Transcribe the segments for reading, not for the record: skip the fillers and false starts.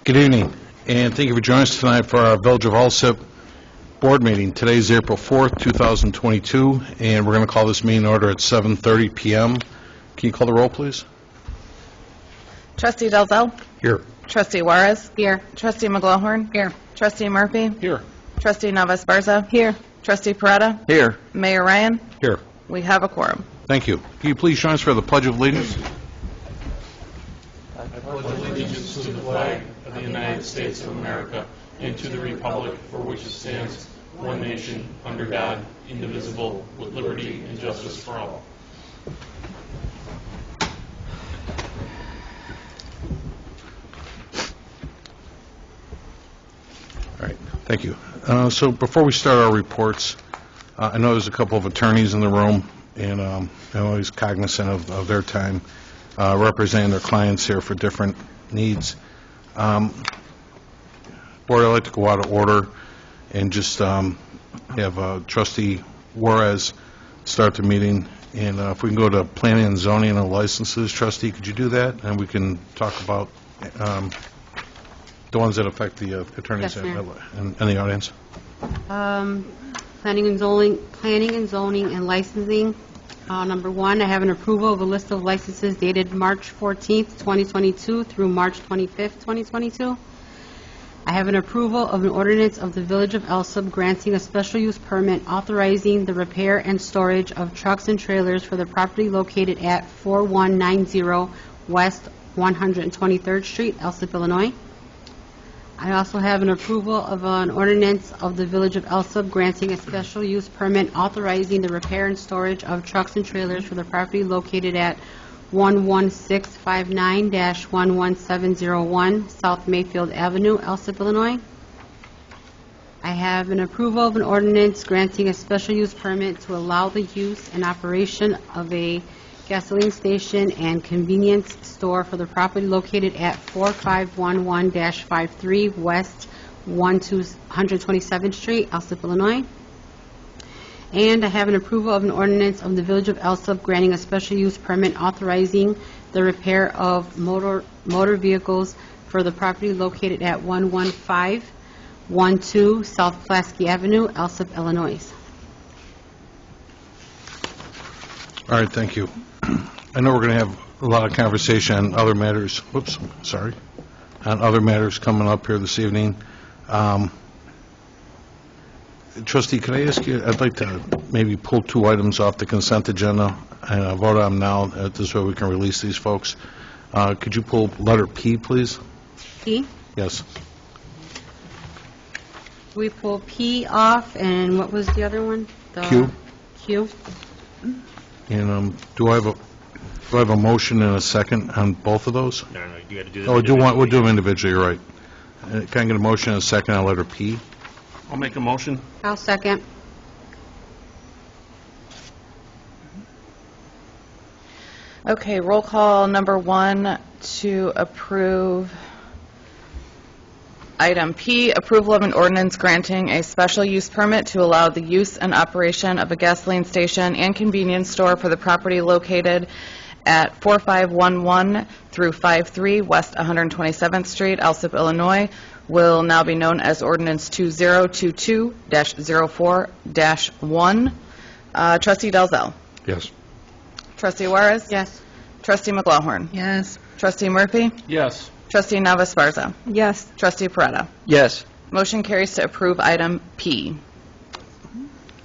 Good evening, and thank you for joining us tonight for our Village of Alsip board meeting. Today is April 4th, 2022, and we're going to call this meeting order at 7:30 p.m. Can you call the roll, please? Trustee Dalzell? Here. Trustee Juarez? Here. Trustee McGlohorn? Here. Trustee Murphy? Here. Trustee Navas-Barza? Here. Trustee Peretta? Here. Mayor Ryan? Here. We have a quorum. Thank you. Can you please join us for the Pledge of Allegiance? I pledge allegiance to the flag of the United States of America and to the republic for which it stands, one nation, under God, indivisible, with liberty and justice for all. All right. Thank you. So before we start our reports, I know there's a couple of attorneys in the room, and I'm always cognizant of their time representing their clients here for different needs. Board, I'd like to go out of order and just have Trustee Juarez start the meeting. And if we can go to planning and zoning and licenses, Trustee, could you do that? And we can talk about the ones that affect the attorneys Yes, in the audience. Planning and zoning and licensing. Number one, I have an approval of a list of licenses dated March 14th, 2022 through March 25th, 2022. I have an approval of an ordinance of the Village of Alsip granting a special use permit authorizing the repair and storage of trucks and trailers for the property located at 4190 West 123rd Street, Alsip, Illinois. I also have an approval of an ordinance of the Village of Alsip granting a special use permit authorizing the repair and storage of trucks and trailers for the property located at 11659-11701 South Mayfield Avenue, Alsip, Illinois. I have an approval of an ordinance granting a special use permit to allow the use and operation of a gasoline station and convenience store for the property located at 4511-53 West 127th Street, Alsip, Illinois. And I have an approval of an ordinance of the Village of Alsip granting a special use permit authorizing the repair of motor vehicles for the property located at 11512 South Pulaski Avenue, Alsip, Illinois. All right, thank you. I know we're going to have a lot of conversation on other matters, on other matters coming up here this evening. Trustee, can I ask you, I'd like to maybe pull two items off the consent agenda and vote on them now. This way we can release these folks. Could you pull letter P, please? P? Yes. We pull P off, and what was the other one? Q. Q. And do I have a motion and a second on both of those? No, you got to do that. Oh, we'll do them individually, you're right. Can I get a motion and a second on letter P? I'll make a motion. I'll second. Okay, roll call number one to approve item P, approval of an ordinance granting a special use permit to allow the use and operation of a gasoline station and convenience store for the property located at 4511 through 53 West 127th Street, Alsip, Illinois, will now be known as Ordinance 2022-04-1. Trustee Dalzell. Yes. Trustee Juarez. Yes. Trustee McGlohorn. Yes. Trustee Murphy. Yes. Trustee Navas-Barza. Yes. Trustee Peretta. Yes. Motion carries to approve item P.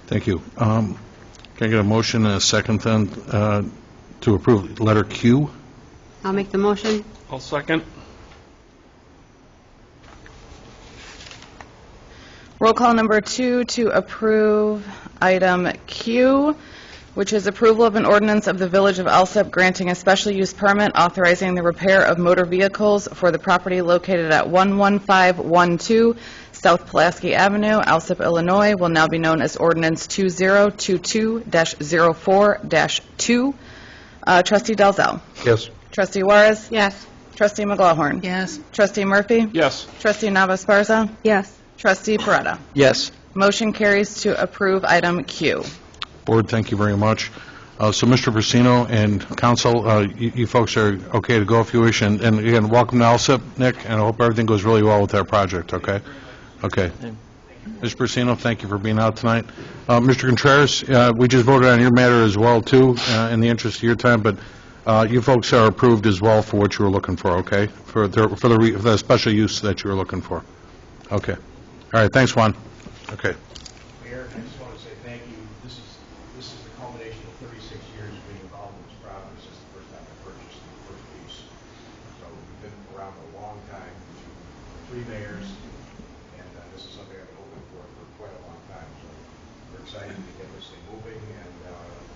Thank you. Can I get a motion and a second then to approve letter Q? I'll make the motion. I'll second. Roll call number two to approve item Q, which is approval of an ordinance of the Village of Alsip granting a special use permit authorizing the repair of motor vehicles for the property located at 11512 South Pulaski Avenue, Alsip, Illinois, will now be known as Ordinance 2022-04-2. Trustee Dalzell. Yes. Trustee Juarez. Yes. Trustee McGlohorn. Yes. Trustee Murphy. Yes. Trustee Navas-Barza. Yes. Trustee Peretta. Yes. Motion carries to approve item Q. Board, thank you very much. So, Mr. Persino and council, you folks are okay to go if you wish, and again, welcome to Alsip, Nick, and I hope everything goes really well with that project, okay? Okay. Mr. Persino, thank you for being out tonight. Mr. Contreras, we just voted on your matter as well, too, in the interest of your time, but you folks are approved as well for what you were looking for, okay? For the special use that you were looking for. Okay. All right, thanks, Juan. Okay. Mayor, I just want to say thank you. This is the culmination of 36 years of being involved in this property since the first time I purchased the first piece. So we've been around a long time, 3 mayors, and this is something I've been hoping for quite a long time. So we're excited to get this thing moving and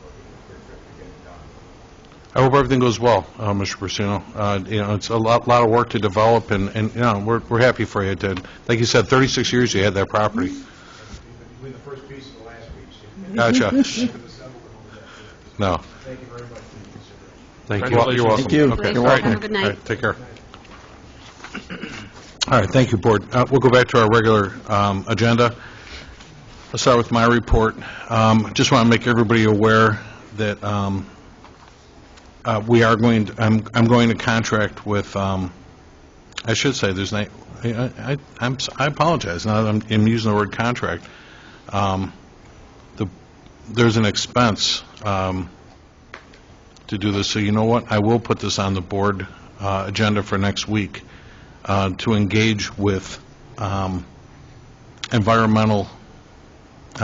looking for to get it done. I hope everything goes well, Mr. Persino. It's a lot of work to develop, and we're happy for you. Like you said, 36 years you had that property. Between the first piece and the last piece. Gotcha. No. Thank you very much for your consideration. Thank you. You're welcome. Thank you. Okay. You're All right, welcome. Nick. Good night. All right, take care. All right, thank you, Board. We'll go back to our regular agenda. I'll start with my report. Just want to make everybody aware that we are going to, I'm going to contract with, I should say, there's no, I apologize, now that I'm using the word contract. There's an expense to do this, so you know what? I will put this on the board agenda for next week to engage with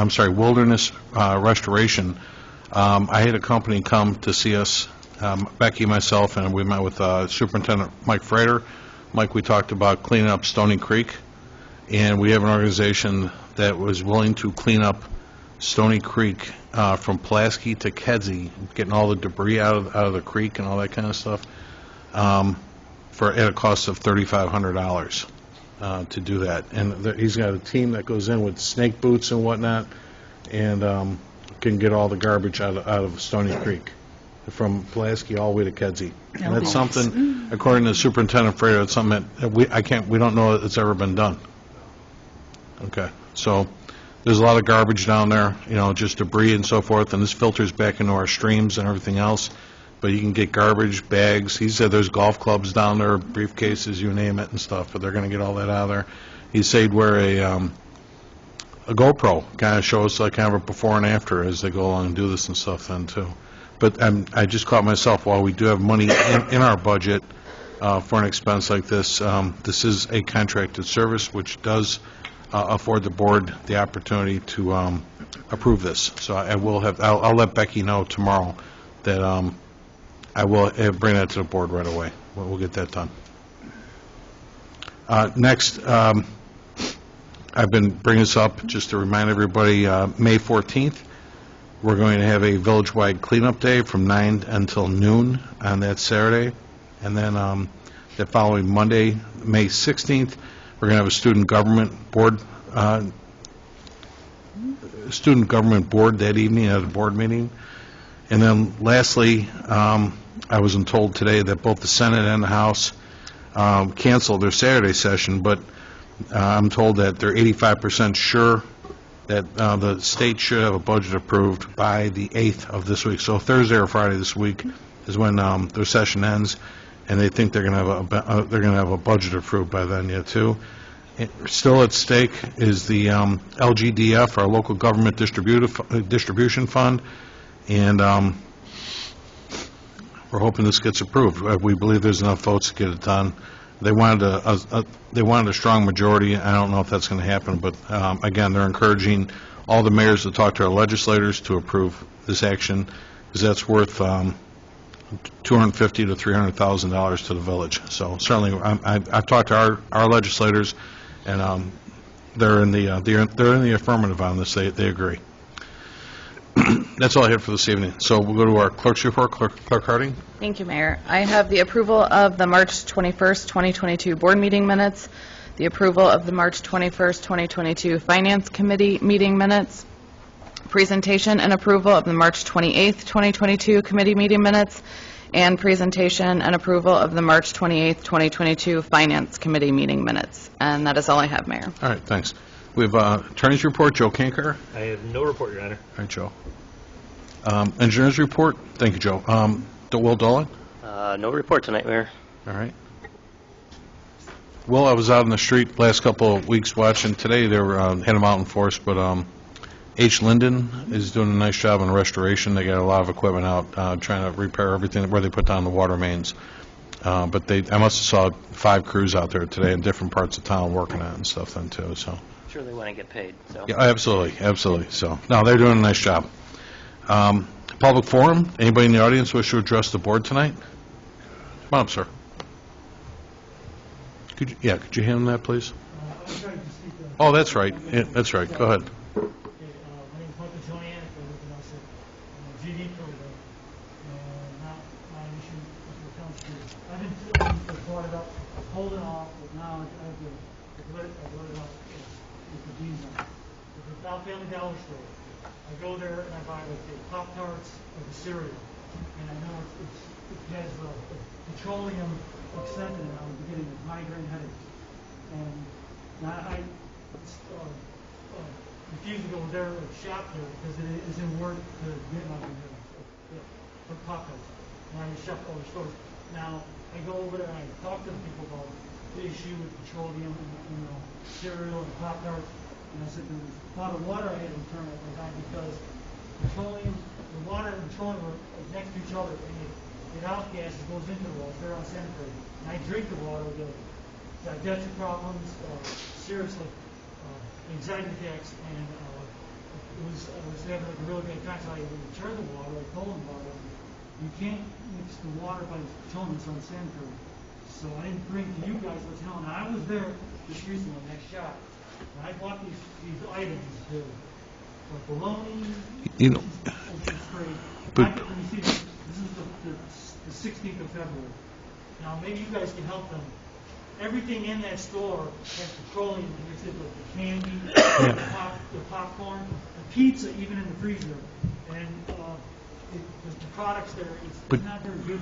wilderness restoration. I had a company come to see us, Becky, myself, and we met with Superintendent Mike Frater. Mike, we talked about cleaning up Stony Creek, and we have an organization that was willing to clean up Stony Creek from Pulaski to Kedzie, getting all the debris out of the creek and all that kind of stuff, at a cost of $3,500 to do that. And he's got a team that goes in with snake boots and whatnot, and can get all the garbage out of Stony Creek, from Pulaski all the way to Kedzie. And that's something, according to Superintendent Frater, it's something that we don't know that it's ever been done. Okay, so there's a lot of garbage down there, just debris and so forth, and this filters back into our streams and everything else. But you can get garbage, bags. He said there's golf clubs down there, briefcases, you name it and stuff, but they're going to get all that out of there. He said he'd wear a GoPro, kind of shows like kind of a before and after as they go along and do this and stuff then too. But I just caught myself, while we do have money in our budget for an expense like this, this is a contracted service which does afford the board the opportunity to approve this. So I'll let Becky know tomorrow that I will bring that to the board right away. We'll get that done. Next, I've been bringing this up just to remind everybody, May 14th, we're going to have a village-wide cleanup day from 9 until noon on that Saturday. And then the following Monday, May 16th, we're going to have a student government board that evening at a board meeting. And then lastly, I was told today that both the Senate and the House canceled their Saturday session, but I'm told that they're 85% sure that the state should have a budget approved by the 8th of this week. So Thursday or Friday this week is when their session ends, and they think they're going to have a budget approved by then yet too. Still at stake is the LGDF, our local government distribution fund, and we're hoping this gets approved. We believe there's enough votes to get it done. They wanted a strong majority. I don't know if that's going to happen, but again, they're encouraging all the mayors to talk to our legislators to approve this action, because that's worth $250,000 to $300,000 to the village. So certainly, I've talked to our legislators, and they're in the affirmative on this. They agree. That's all I have for this evening. So we'll go to our clerk's report. Clerk Harding. Thank you, Mayor. I have the approval of the March 21st, 2022 board meeting minutes, the approval of the March 21st, 2022 Finance Committee meeting minutes, presentation and approval of the March 28th, 2022 committee meeting minutes, and presentation and approval of the March 28th, 2022 Finance Committee meeting minutes. And that is all I have, Mayor. All right, thanks. We have attorney's report. Joe Kanker. I have no report, Your Honor. All right, Joe. Engineers report. Thank you, Joe. Will Dolan? No report tonight, Mayor. All right. Well, I was out in the street last couple of weeks watching. Today they were had them out in force, but H. Linden is doing a nice job on restoration. They got a lot of equipment out trying to repair everything where they put down the water mains. But I must have saw 5 crews out there today in different parts of town working on it and stuff then too. So. Sure they want to get paid, so. Yeah, absolutely. So, no, they're doing a nice job. Public forum. Anybody in the audience wish to address the board tonight? Come on up, sir. Could you hand that, please? Oh, that's right. Yeah, that's right. Go ahead. My name is Michael Joanne, I live in Alsip. I'm a GD program, and not my issue with the township. I've been brought it up, holding off, but now I have to let it up with the D's on it. It's a Family Dollar store. I go there and I buy like the Pop-Tarts or the cereal, and I know it has petroleum accented in it. I'm getting a migraine headache, and now I refuse to go there or shop there because it isn't worth to get my for Pop-Tarts. And I shop other stores. Now I go over there and I talk to the people about the issue with petroleum and cereal and Pop-Tarts. And I said, there's a lot of water I had to turn at one time because the water and petroleum are next to each other, and it outgases, goes into the water, they're unsanitary. And I drink the water, with digestive problems, seriously, anxiety attacks, and I was having a really bad time, so I would turn the water, I told them about it. You can't mix the water by petroleum, it's unsanitary. So I didn't bring to you guys what's known. Now, I was there just recently, next shop. And I bought these items too. Bologna, but let me see, this is the 16th of February. Now maybe you guys can help them. Everything in that store has petroleum mixed in with the candy, the popcorn, the pizza, even in the freezer. And the products there, it's not very good.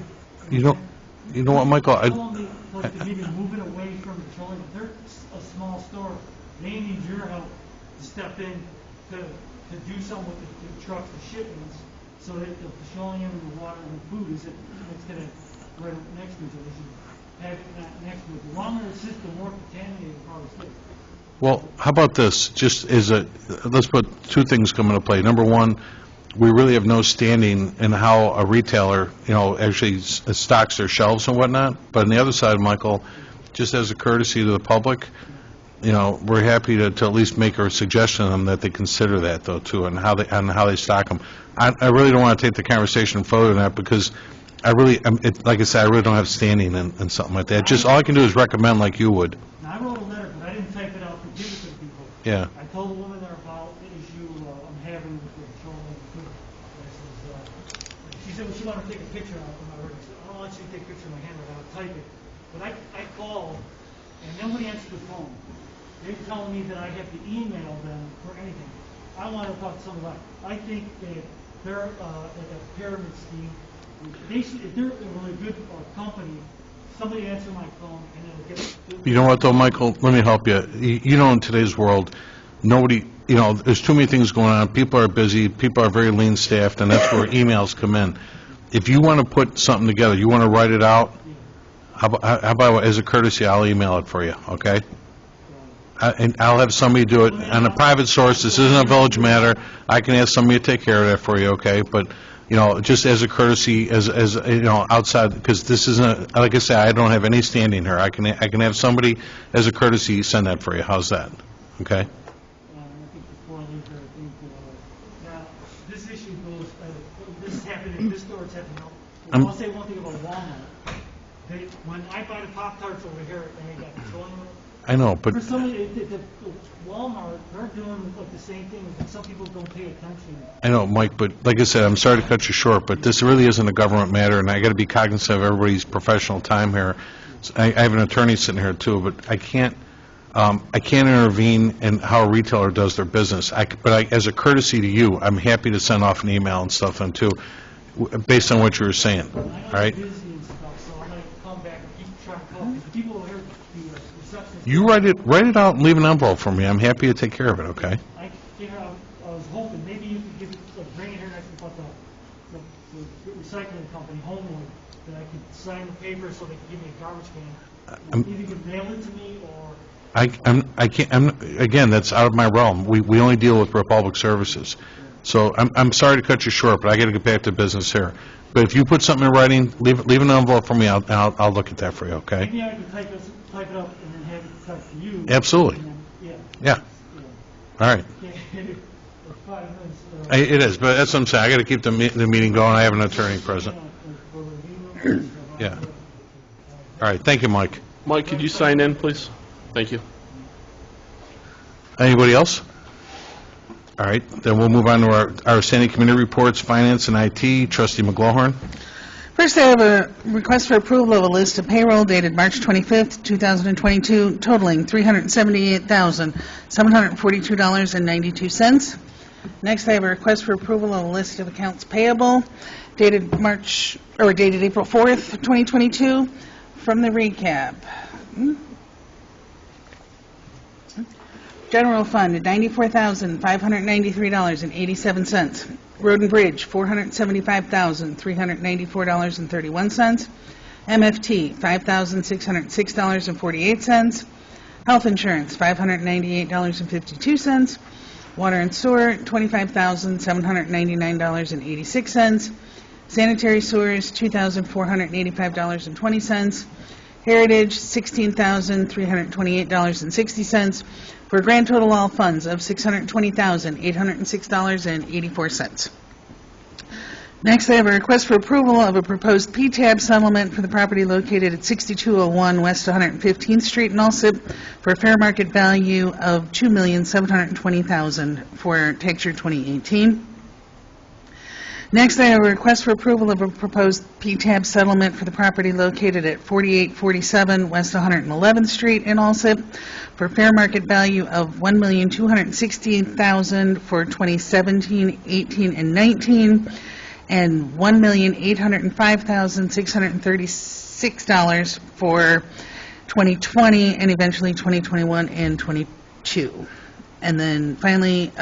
You know what, Michael? They're maybe moving away from petroleum. They're a small store. They need your help to step in to do something with the trucks, the shipments, so that the petroleum and the water and the food isn't going to right next to each other. They should have it next to it. The longer it sits, the more contaminated it probably stays. Well, how about this? Just let's put 2 things come into play. Number one, we really have no standing in how a retailer, actually stocks their shelves and whatnot. But on the other side, Michael, just as a courtesy to the public, we're happy to at least make a suggestion to them that they consider that, though, too, and how they stock them. I really don't want to take the conversation further than that because like I said, I really don't have standing in something like that. Just all I can do is recommend like you would. Now, I wrote a letter, but I didn't type it out to give it to the people. Yeah. I told the woman there about the issue I'm having with the petroleum and food. She said, well, she wanted to take a picture of my record. I said, I don't want you to take a picture of my handwriting. I'll type it. But I called, and nobody answered the phone. They're telling me that I have to email them for anything. I want to talk to somebody. I think that they're like a pyramid scheme. If they're a really good company, somebody answer my phone and it'll get. You know what, though, Michael? Let me help you. In today's world, nobody, there's too many things going on. People are busy. People are very lean staffed, and that's where emails come in. If you want to put something together, you want to write it out. How about as a courtesy, I'll email it for you. Okay. And I'll have somebody do it on a private source. This isn't a village matter. I can ask somebody to take care of that for you, okay? But, just as a courtesy, as outside, because this isn't, like I said, I don't have any standing here. I can have somebody, as a courtesy, send that for you. How's that? Okay? I think before I leave there, I think, now, this issue goes, this is happening in this store, it's happening. I'll say one thing about Walmart. When I buy the Pop-Tarts over here, and they got petroleum in it, I know, but for somebody, Walmart, they're doing like the same thing. Some people don't pay attention. I know, Mike, but like I said, I'm sorry to cut you short, but this really isn't a government matter, and I got to be cognizant of everybody's professional time here. I have an attorney sitting here too, but I can't intervene in how a retailer does their business. As a courtesy to you, I'm happy to send off an email and stuff then too, based on what you were saying. I know All right. you're busy and stuff, so I'm going to come back and keep trying to call. Because the people over here, the receptionist. You write it out and leave an envelope for me. I'm happy to take care of it, okay? I was hoping maybe you could give it, bring it here next week, but the recycling company, Homewood, that I could sign the paper so they could give me a garbage can. I'm- Either you could mail it to me or, I can't, again, that's out of my realm. We only deal with Republic Services. So I'm sorry to cut you short, but I got to get back to business here. But if you put something in writing, leave an envelope for me, I'll look at that for you, okay? maybe I could type it up and then have it typed for you. Absolutely. And then- Yeah. Yeah, all right. Yeah, for 5 minutes. It is, but that's what I'm saying. I got to keep the meeting going. I have an attorney present. Yeah. All right, thank you, Mike. Mike, could you sign in, please? Thank you. Anybody else? All right, then we'll move on to our standing committee reports, finance and IT. Trustee McGlohorn. First, I have a request for approval of a list of payroll dated March 25th, 2022, totaling $378,742.92. Next, I have a request for approval of a list of accounts payable dated dated April 4th, 2022, from the recap. General Fund, $94,593.87. Road and Bridge, $475,394.31. MFT, $5,606.48. Health Insurance, $598.52. Water and Sewer, $25,799.86. Sanitary Sewers, $2,485.20. Heritage, $16,328.60, for a grand total all funds of $620,806.84. Next, I have a request for approval of a proposed PTAB settlement for the property located at 6201 West 115th Street in Alsip for a fair market value of $2,720,000 for tax year 2018. Next, I have a request for approval of a proposed PTAB settlement for the property located at 4847 West 111th Street in Alsip for fair market value of $1,216,000 for 2017, 18, and 19, and $1,805,636 for 2020 and eventually 2021 and 22. And then finally,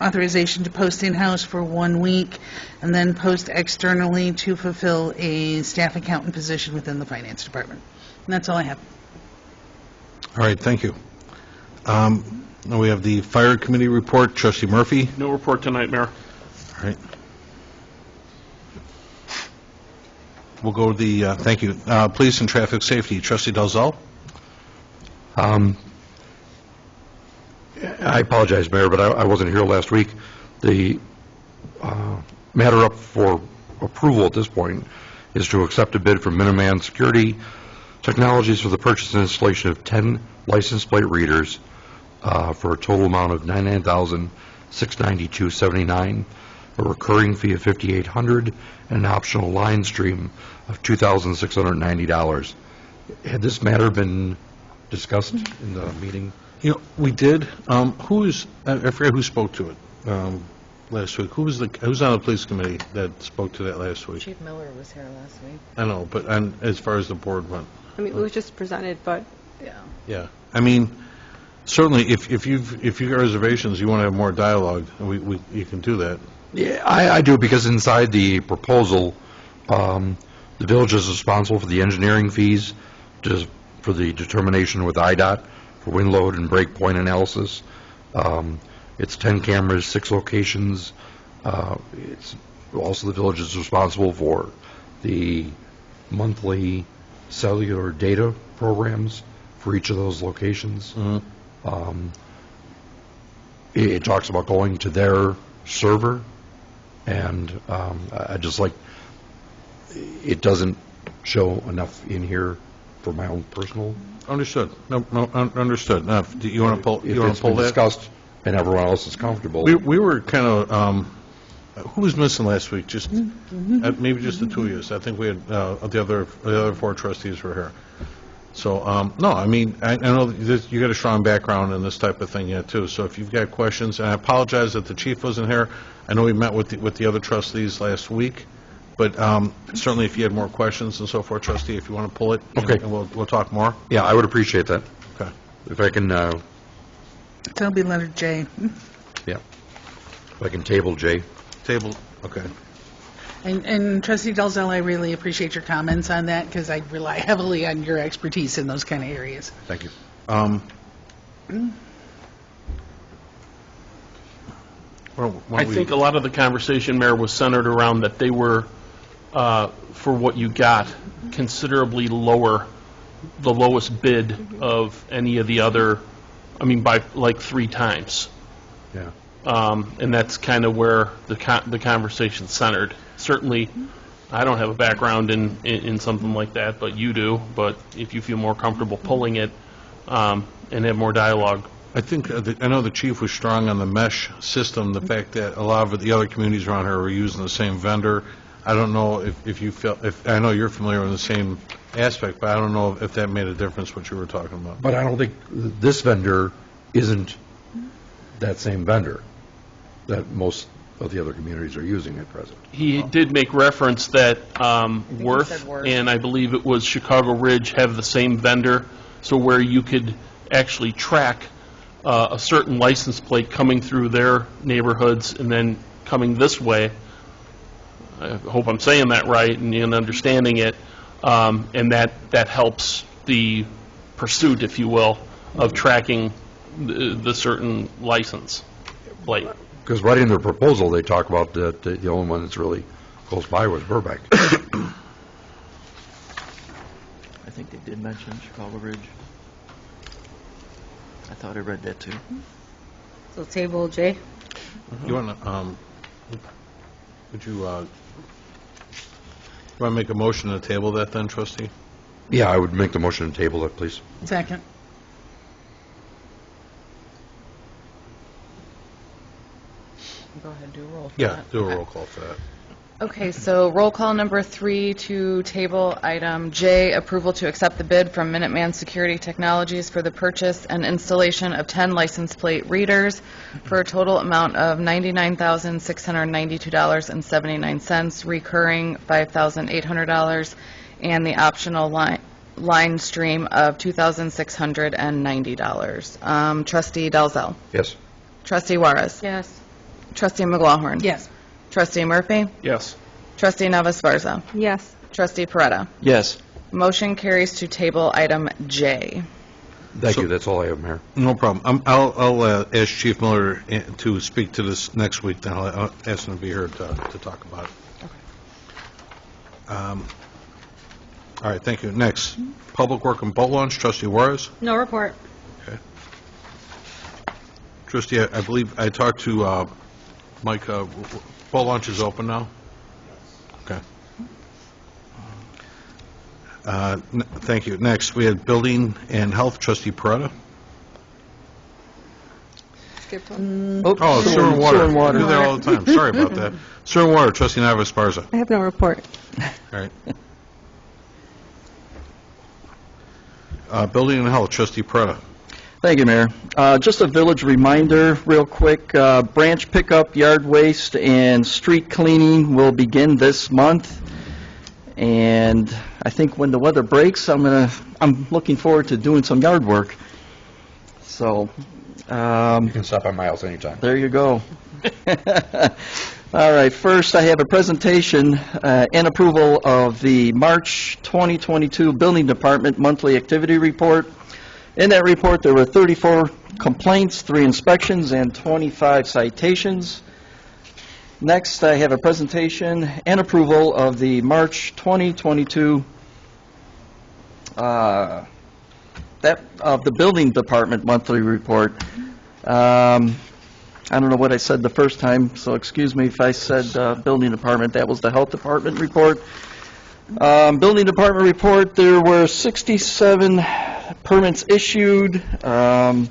authorization to post in-house for 1 week and then post externally to fulfill a staff accountant position within the finance department. And that's all I have. All right, thank you. Now we have the Fire Committee report. Trustee Murphy. No report tonight, Mayor. All right. We'll go to the, thank you, Police and Traffic Safety. Trustee Dalzell. I apologize, Mayor, but I wasn't here last week. The matter up for approval at this point is to accept a bid from Minuteman Security Technologies for the purchase and installation of 10 license plate readers for a total amount of $99,692.79, a recurring fee of $5,800, and an optional line stream of $2,690. Had this matter been discussed in the meeting? You know, we did. I forget who spoke to it last week. Who's on the police committee that spoke to that last week? Chief Miller was here last week. I know, but as far as the board went. I mean, it was just presented, but Yeah. Yeah. I mean, certainly, if you got reservations, you want to have more dialogue, you can do that. Yeah, I do, because inside the proposal, the village is responsible for the engineering fees for the determination with IDOT for wind load and break point analysis. It's 10 cameras, 6 locations. It's also the village is responsible for the monthly cellular data programs for each of those locations. It talks about going to their server, and I just like, it doesn't show enough in here for my own personal. Understood. No, understood. Now, do you want to pull? If You want it's to pull been that? discussed and everyone else is comfortable. We were kind of. Who was missing last week? Just maybe just the two of us. I think we had the other 4 trustees were here. So no, I mean I know that you got a strong background in this type of thing yet too. So if you've got questions, and I apologize that the chief wasn't here. I know we met with the other trustees last week, but certainly if you had more questions and so forth, trustee, if you want to pull it, Okay. and we'll talk more. Yeah, I would appreciate that. Okay. If I can, That'll be letter J. yeah, if I can table J. Table. Okay. And Trustee Dalzell, I really appreciate your comments on that, because I rely heavily on your expertise in those kind of areas. Thank you. I think a lot of the conversation, Mayor, was centered around that they were, for what you got, considerably lower, the lowest bid of any of the other, I mean, by like 3 times. Yeah. And that's kind of where the conversation centered. Certainly, I don't have a background in something like that, but you do. But if you feel more comfortable pulling it and have more dialogue. I think, I know the chief was strong on the mesh system, the fact that a lot of the other communities around here were using the same vendor. I don't know if you felt, I know you're familiar with the same aspect, but I don't know if that made a difference, what you were talking about. But I don't think this vendor isn't that same vendor that most of the other communities are using at present. He did make reference that said Worth Worth. and I believe it was Chicago Ridge have the same vendor, so where you could actually track a certain license plate coming through their neighborhoods and then coming this way. I hope I'm saying that right and understanding it, and that helps the pursuit, if you will, of tracking the certain license plate. Because right in their proposal, they talk about that the only one that's really close by was Burbank. I think they did mention Chicago Ridge. I thought I read that too. So table J. You want to, would you want to make a motion to table that then, trustee? Yeah, I would make the motion to table it, please. Second. Go ahead, do a roll for Yeah, that. do a Okay. roll call for that. Okay, so roll call number 3 to table item J, approval to accept the bid from Minuteman Security Technologies for the purchase and installation of 10 license plate readers for a total amount of $99,692.79, recurring $5,800, and the optional line stream of $2,690. Trustee Dalzell. Yes. Trustee Juarez. Yes. Trustee McLaughlin. Yes. Trustee Murphy. Yes. Trustee Navas-Varza. Yes. Trustee Peretta. Yes. Motion carries to table item J. Thank So- you, that's all I have, Mayor. No problem. I'll ask Chief Miller to speak to this next week, then I'll ask him to be here to talk about it. All right, thank you. Next, Public Work and Boat Launch, Trustee Juarez. No report. Okay. Trustee, I believe I talked to Mike, boat launch is open now? Okay. Thank you. Next, we had Building and Health, Trustee Peretta. Skipped one. Oh, Sewer and Water. Sewer and Water. I do that all the time. Sorry about that. Sewer and Water, Trustee Navas-Barza. I have no report. All right. Building and Health, Trustee Peretta. Thank you, Mayor. Just a village reminder, real quick. Branch pickup, yard waste, and street cleaning will begin this month. And I think when the weather breaks, I'm looking forward to doing some yard work. So, You can stop by my house anytime. there you go. All right, first I have a presentation and approval of the March 2022 Building Department Monthly Activity Report. In that report, there were 34 complaints, 3 inspections, and 25 citations. Next, I have a presentation and approval of the March 2022 of the Building Department Monthly Report. I don't know what I said the first time, so excuse me if I said Building Department. That was the Health Department report. Building Department report, there were 67 permits issued. The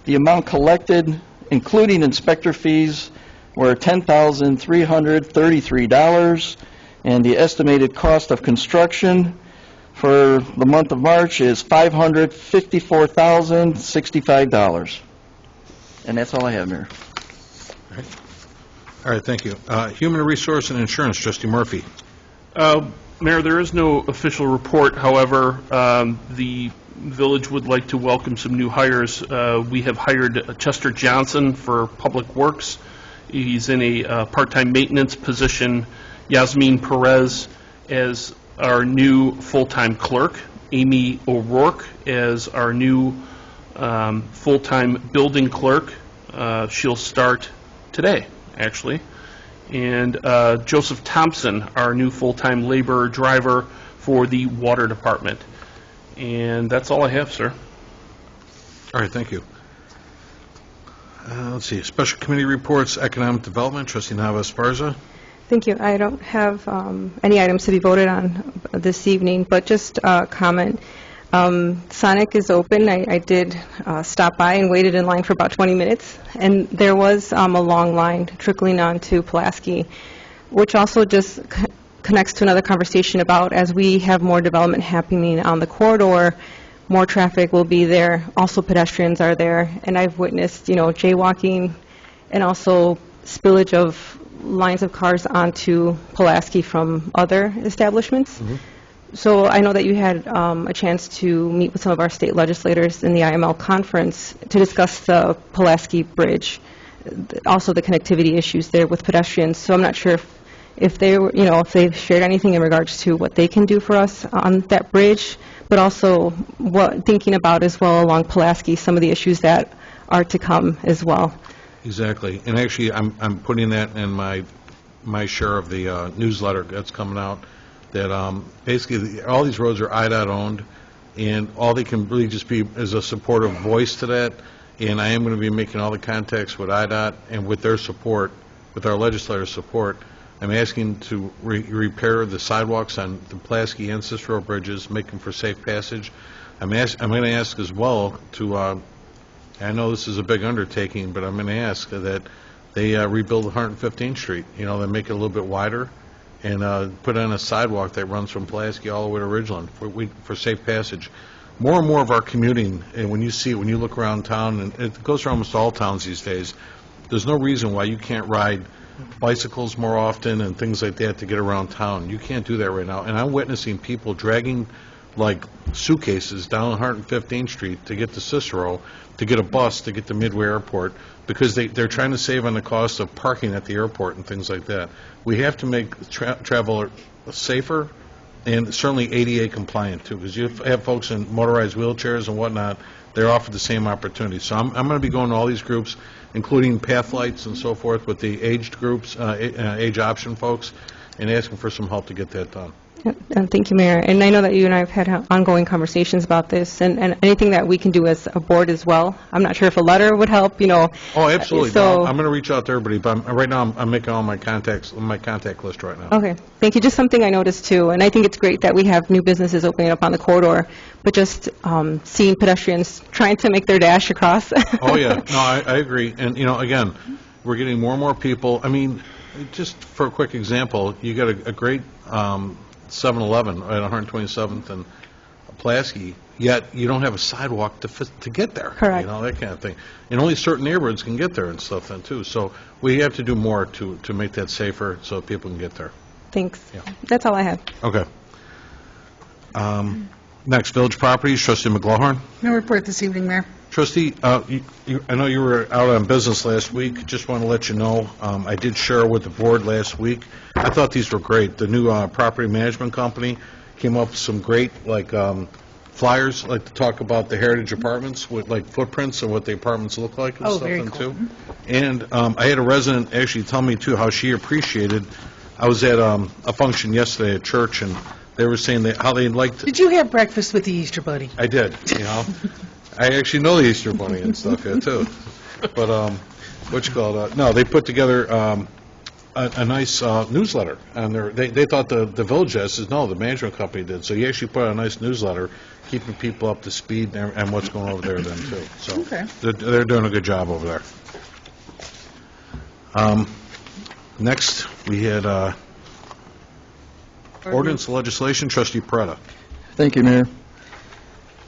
amount collected, including inspector fees, were $10,333, and the estimated cost of construction for the month of March is $554,065. And that's all I have, Mayor. All right, thank you. Human Resource and Insurance, Trustee Murphy. Mayor, there is no official report. However, the village would like to welcome some new hires. We have hired Chester Johnson for Public Works. He's in a part-time maintenance position Yasmin Perez as our new full-time clerk, Amy O'Rourke as our new full-time building clerk. She'll start today, actually. And Joseph Thompson, our new full-time laborer driver for the water department. And that's all I have, sir. All right, thank you. Let's see, special committee reports, economic development, trustee Nava Esparza. Thank you. I don't have any items to be voted on this evening, but just a comment. Sonic is open. I did stop by and waited in line for about 20 minutes, and there was a long line trickling on to Pulaski, which also just connects to another conversation about as we have more development happening on the corridor, more traffic will be there. Also, pedestrians are there, and I've witnessed, jaywalking and also spillage of lines of cars onto Pulaski from other establishments. Mm-hmm. So I know that you had a chance to meet with some of our state legislators in the IML conference to discuss the Pulaski Bridge, also the connectivity issues there with pedestrians. So I'm not sure if they were, if they've shared anything in regards to what they can do for us on that bridge, but also thinking about as well along Pulaski some of the issues that are to come as well. Exactly, and actually, I'm putting that in my share of the newsletter that's coming out, that basically all these roads are IDOT owned, and all they can really just be is a supportive voice to that, and I am going to be making all the contacts with IDOT, and with their support, with our legislative support, I'm asking to repair the sidewalks on the Pulaski and Cicero bridges, make them for safe passage. I'm going to ask as well to, I know this is a big undertaking, but I'm going to ask that they rebuild 115th Street. They make it a little bit wider and put in a sidewalk that runs from Pulaski all the way to Ridgeland for safe passage. More and more of our commuting, and when you look around town, and it goes for almost all towns these days, there's no reason why you can't ride bicycles more often and things like that to get around town. You can't do that right now. And I'm witnessing people dragging like suitcases down 115th Street to get to Cicero, to get a bus to get to Midway Airport, because they're trying to save on the cost of parking at the airport and things like that. We have to make travel safer and certainly ADA compliant too, because you have folks in motorized wheelchairs and whatnot, they're offered the same opportunity. So I'm going to be going to all these groups, including path lights and so forth with the aged groups, age option folks, and asking for some help to get that done. And thank you, Mayor. And I know that you and I have had ongoing conversations about this, and anything that we can do as a board as well. I'm not sure if a letter would help, Oh, absolutely. So, No, I'm going to reach out to everybody, but right now I'm making all my contacts, my contact list right now. Okay. Thank you. Just something I noticed, too. And I think it's great that we have new businesses opening up on the corridor, but just seeing pedestrians trying to make their dash across. Oh, yeah. No, I agree. And, again, we're getting more and more people. I mean, just for a quick example, you got a great 7-Eleven at 127th and Pulaski, yet you don't have a sidewalk to get there. Correct. That kind of thing. And only certain neighborhoods can get there and stuff then, too. So we have to do more to make that safer so people can get there. Thanks. Yeah. That's all I have. Okay. Next, village properties, trustee McGlawhorn. No report this evening, Mayor. Trustee, I know you were out on business last week. Just want to let you know, I did share with the board last week. I thought these were great. The new property management company came up with some great, flyers, to talk about the heritage apartments with, footprints and what the apartments look like and stuff, very then, cool. too. And I had a resident actually tell me, too, how she appreciated. I was at a function yesterday at church, and they were saying how they liked. Did you have breakfast with the Easter Bunny? I did, I actually know the Easter Bunny and stuff, yeah, too. But, no, they put together a nice newsletter, and they thought the village says, no, the management company did. So you actually put out a nice newsletter, keeping people up to speed and what's going over there then, too. So Okay. they're doing a good job over there. Next, we had ordinance legislation, trustee Peretta. Thank you, Mayor.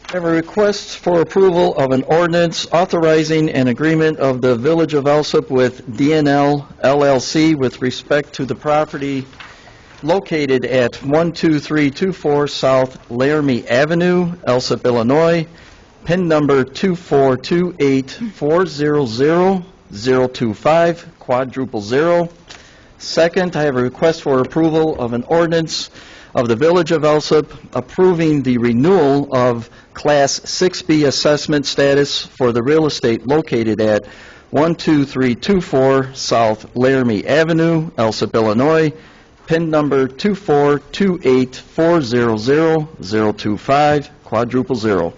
I have a request for approval of an ordinance authorizing an agreement of the Village of Alsip with DNL LLC with respect to the property located at 12324 South Laramie Avenue, Alsip, Illinois, PIN number 24284000025, quadruple zero. Second, I have a request for approval of an ordinance of the Village of Alsip approving the renewal of Class 6B assessment status for the real estate located at 12324 South Laramie Avenue, Alsip, Illinois, PIN number 24284000025, quadruple zero.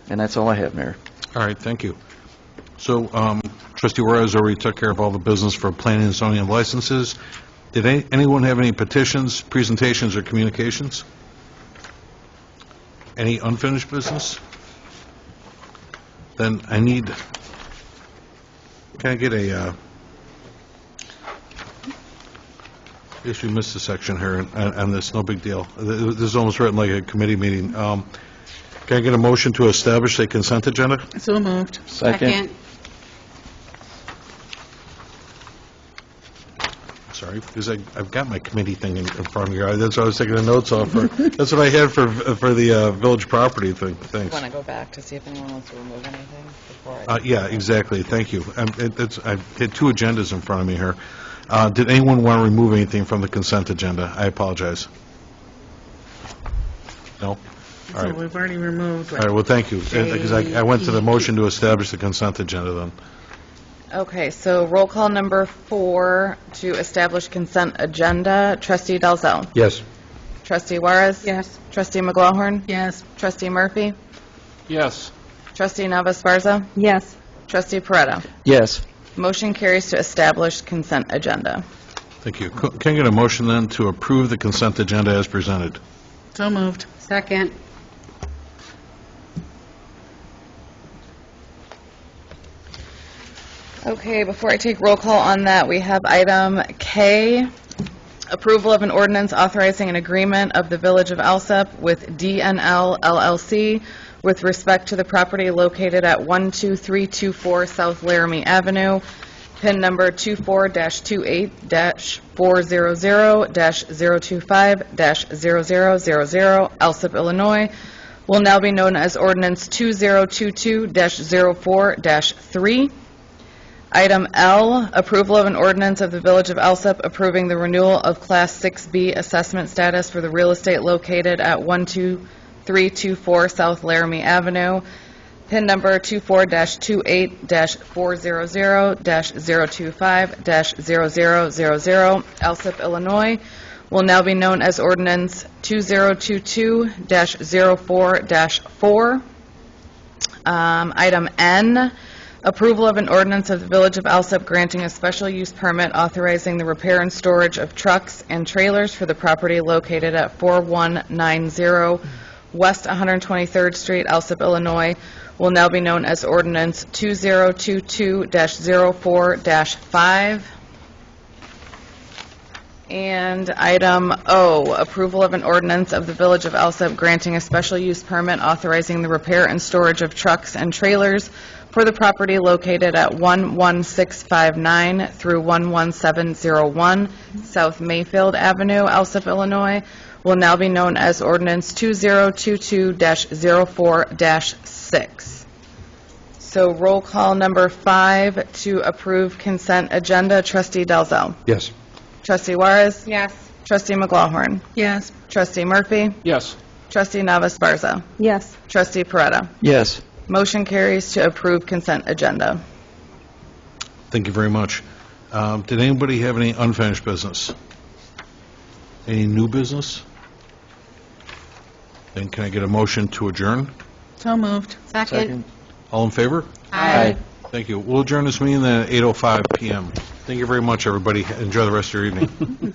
And that's all I have, Mayor. All right, thank you. So trustee Juarez already took care of all the business for planning and zoning and licenses. Did anyone have any petitions, presentations, or communications? Any unfinished business? Then I need, can I get a, I guess we missed a section here on this, no big deal. This is almost written like a committee meeting. Can I get a motion to establish a consent agenda? So moved. Second. Sorry, because I've got my committee thing in front of me. That's what I was taking the notes off for. That's what I had for the village property thing. Thanks. Want to go back to see if anyone wants to remove anything before I... Yeah, exactly. Thank you. I've had two agendas in front of me here. Did anyone want to remove anything from the consent agenda? I apologize. No? All So right. we've already removed. All right, well, thank you, because I went to the motion to establish the consent agenda then. Okay, so roll call number 4 to establish consent agenda. Trustee Dalzell. Yes. Trustee Juarez. Yes. Trustee McGlaughlin. Yes. Trustee Murphy. Yes. Trustee Navas-Barza. Yes. Trustee Peretta. Yes. Motion carries to establish consent agenda. Thank you. Can I get a motion then to approve the consent agenda as presented? So moved. Second. Okay, before I take roll call on that, we have item K, approval of an ordinance authorizing an agreement of the Village of Alsip with DNL LLC with respect to the property located at 12324 South Laramie Avenue, PIN number 24-28-400-025-0000, Alsip, Illinois, will now be known as ordinance 2022-04-3. Item L, approval of an ordinance of the Village of Alsip approving the renewal of Class 6B assessment status for the real estate located at 12324 South Laramie Avenue, PIN number 24-28-400-025-0000, Alsip, Illinois, will now be known as ordinance 2022-04-4. Item N, approval of an ordinance of the Village of Alsip granting a special use permit authorizing the repair and storage of trucks and trailers for the property located at 4190 West 123rd Street, Alsip, Illinois, will now be known as ordinance 2022-04-5. And item O, approval of an ordinance of the Village of Alsip granting a special use permit authorizing the repair and storage of trucks and trailers for the property located at 11659 through 11701 South Mayfield Avenue, Alsip, Illinois, will now be known as ordinance 2022-04-6. So roll call number 5 to approve consent agenda. Trustee Dalzell. Yes. Trustee Juarez. Yes. Trustee McGlaughlin. Yes. Trustee Murphy. Yes. Trustee Navas-Barza. Yes. Trustee Peretta. Yes. Motion carries to approve consent agenda. Thank you very much. Did anybody have any unfinished business? Any new business? Then can I get a motion to adjourn? So moved. Second. All in favor? Aye. Thank you. We'll adjourn this meeting at 8:05 PM. Thank you very much, everybody. Enjoy the rest of your evening.